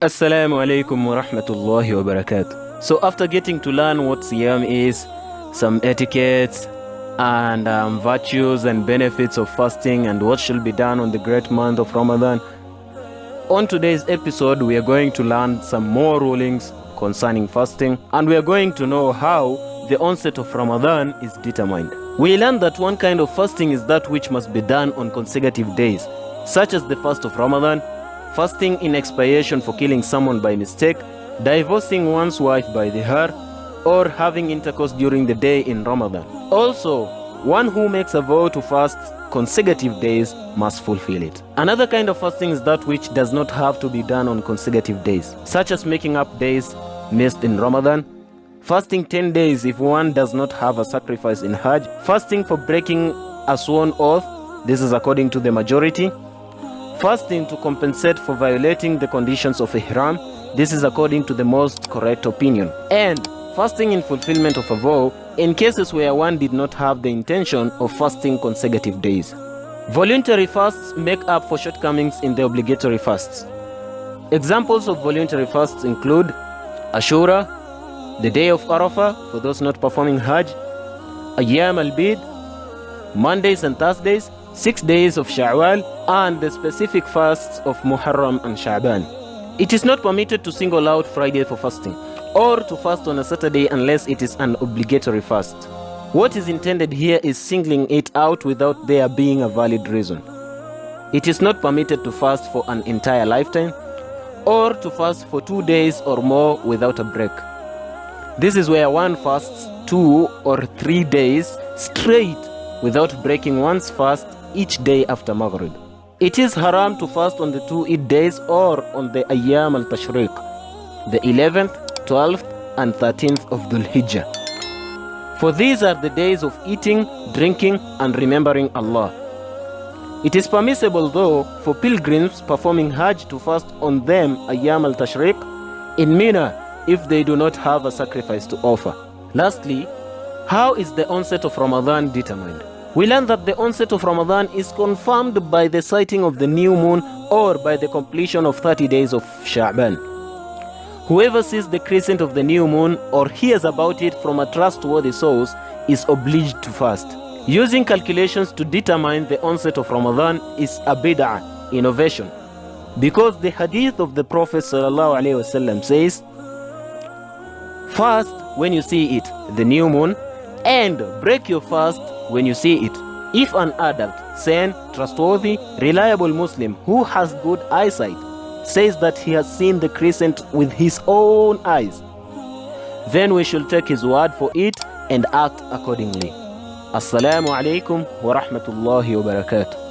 Assalamu alaikum wa rahmatullahi wa barakatuh. So after getting to learn what Siyam is, some etiquettes and virtues and benefits of fasting and what should be done on the great month of Ramadan, on today's episode we are going to learn some more rulings concerning fasting, and we are going to know how the onset of Ramadan is determined. We learned that one kind of fasting is that which must be done on consecutive days, such as the fast of Ramadan, fasting in expiation for killing someone by mistake, divorcing one's wife by the hair, or having intercourse during the day in Ramadan. Also, one who makes a vow to fast consecutive days must fulfill it. Another kind of fasting is that which does not have to be done on consecutive days, such as making up days missed in Ramadan, fasting 10 days if one does not have a sacrifice in Hajj, fasting for breaking a sworn oath, this is according to the majority, fasting to compensate for violating the conditions of Ihram, this is according to the most correct opinion, and fasting in fulfillment of a vow in cases where one did not have the intention of fasting consecutive days. Voluntary fasts make up for shortcomings in the obligatory fasts. Examples of voluntary fasts include Ashura, the day of Arafah for those not performing Hajj, Ayyam al-Bid, Mondays and Thursdays, 6 days of Sha'wal, and the specific fasts of Muharram and Sha'ban. It is not permitted to single out Friday for fasting, or to fast on a Saturday unless it is an obligatory fast. What is intended here is singling it out without there being a valid reason. It is not permitted to fast for an entire lifetime, or to fast for 2 days or more without a break. This is where one fasts 2 or 3 days straight without breaking one's fast each day after Maghrib. It is haram to fast on the 2 Eid days or on the Ayyam al-Tashriq, the 11th, 12th and 13th of Dhul Hijjah. For these are the days of eating, drinking and remembering Allah. It is permissible though for pilgrims performing Hajj to fast on them Ayyam al-Tashriq in Mina if they do not have a sacrifice to offer. Lastly, how is the onset of Ramadan determined? We learn that the onset of Ramadan is confirmed by the sighting of the new moon or by the completion of 30 days of Sha'ban. Whoever sees the crescent of the new moon or hears about it from a trustworthy source is obliged to fast. Using calculations to determine the onset of Ramadan is a bid'ah, innovation, because the hadith of the Prophet ﷺ says, fast when you see it, the new moon, and break your fast when you see it. If an adult, sane, trustworthy, reliable Muslim who has good eyesight says that he has seen the crescent with his own eyes, then we should take his word for it and act accordingly. Assalamu alaikum wa rahmatullahi wa barakatuh.